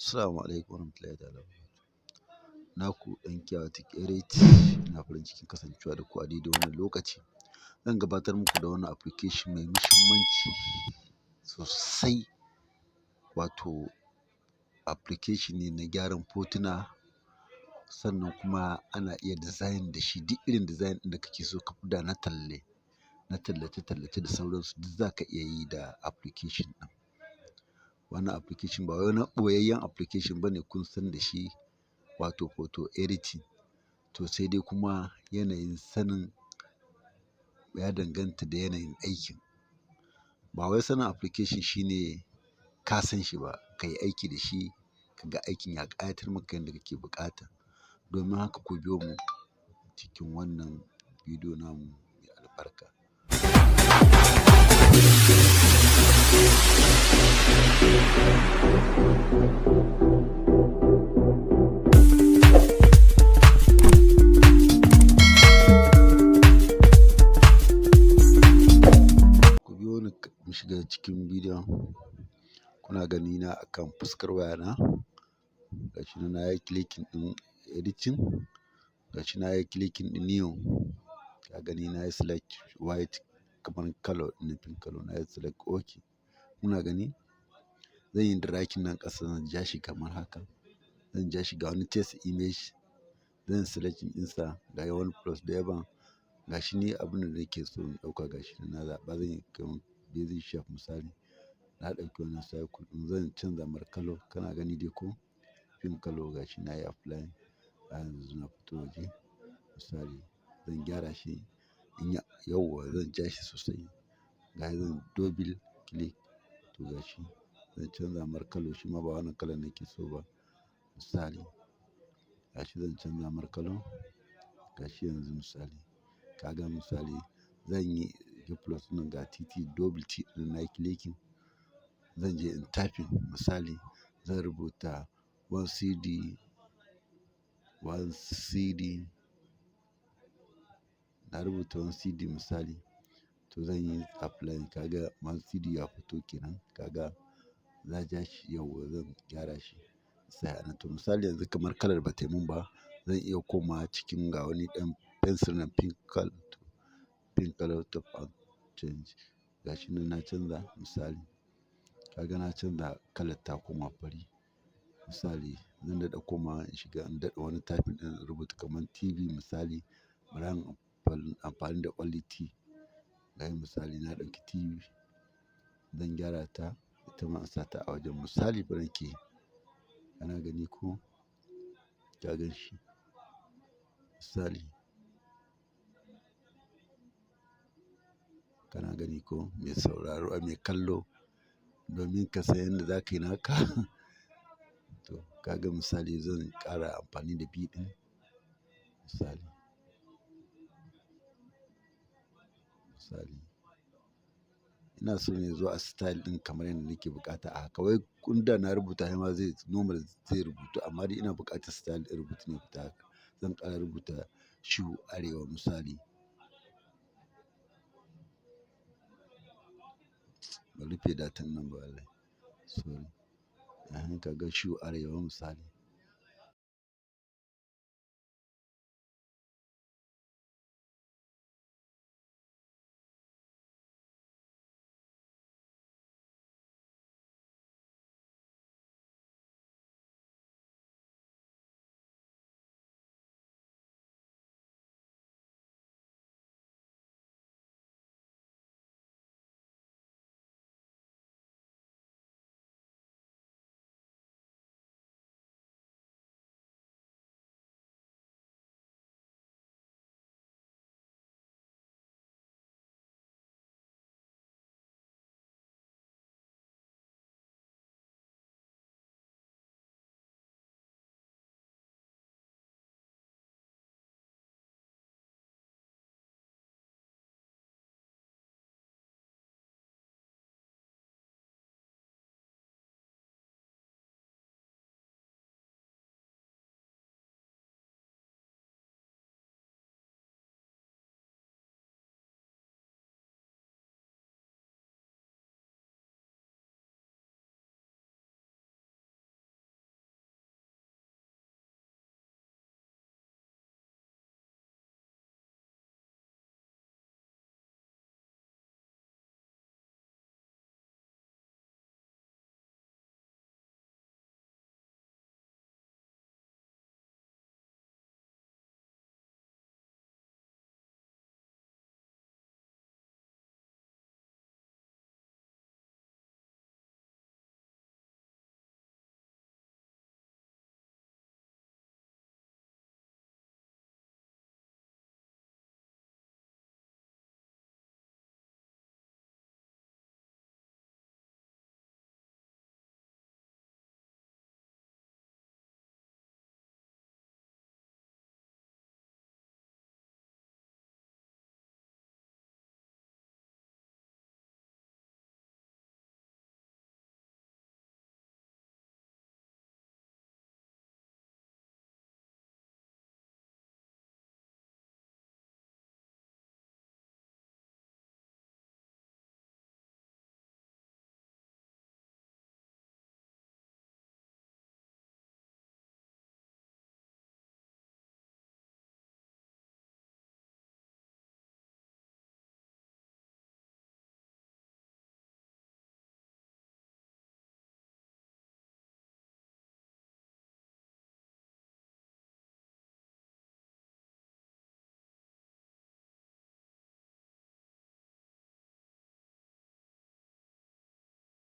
Assalamu alaikum warahmatullahi ta'ala. Naku ɗan Chaotic Elite, ina farin cikin kasancewa da ku a daidai wannan lokaci. Zan gabatar muku da wani application mai muhimmanci sosai, wato application ne na gyaran hotuna, sannan kuma ana iya design da shi. Duk irin design ɗin da kake so ka buɗa na tallace-tallace da sauransu, duk za ka iya yi da application ɗin. Wannan application ba wani ɓoyayyen application ba ne, kun san da shi, wato photo editing. To sai dai kuma yanayin sanin ya danganta da yanayin aikin. Ba wai sanin application shine ka san shi ba, ka yi aiki da shi ka ga aikin ya ƙayatar maka yadda kake buƙata. Domin haka ku biyo mu cikin wannan bidiyo namu mai albarka. Ku biyo ni mu shiga cikin bidiyon. Kuna gani na akan fuskar wayana. Gashi nan na yi clicking ɗin editing. Gashi na yi clicking ɗin new. Ka gani na yi select white kamar color, nufin color na yi select okay. Kuna gani? Zan yi dragging nan ƙasa, zan ja shi kamar haka. Zan ja shi ga wani text image. Zan selecting ɗinsa ga wani plus da yaban. Gashi ni abin da nake so in ɗauka gashi na zaɓa. Zan yi kamar basic shape misali. Na ɗauki wannan circle ɗin, zan canza mar color. Kana gani dai ko? Pink color gashi na yi apply. Yanzu na fito waje misali. Zan gyara shi yauwa, zan ja shi sosai. Gashi zan double click. To gashi zan canza mar color, shi ma ba wannan color nake so ba misali. Gashi zan canza mar color. Gashi yanzu misali. Ka ga misali zan yi plus ɗin ga TT double T ɗin na yi clicking. Zan je in typing misali. Zan rubuta 1CD. Na rubuta 1CD misali. To zan yi apply. Ka ga 1CD ya fito kenan. Ka ga na ja shi yauwa, zan gyara shi sai a nan. To misali yanzu kamar kalar ba ta yi mun ba, zan iya komawa cikin ga wani ɗan pencil na pink color to change. Gashi nan na canza misali. Ka ga na canza kalar ta koma fari misali. Zan daɗa komawa in shiga in daɗa wani typing ɗin rubuta kamar TV misali. Bari in amfani da only T. Gashi misali na ɗauki TV. Zan gyara ta, ita ma in sa ta a wajen misali fa nake. Kana gani ko? Ka gan shi misali. Kana gani ko? Mai sauraro, mai kallo, domin ka san yadda za ka yi naka. To ka ga misali zan ƙara amfani da B ɗin misali. Ina so ne zuwa style ɗin kamar yadda nake buƙata a haka. Wai kunda na rubuta shi ma zai normal zai rubutu, amma dai ina buƙatar style ɗin rubutun ya fita haka. Zan ƙara rubuta shoe arewa misali. Ban rufe datan nan ba wallahi. Sorry. Ka ga shoe arewa misali.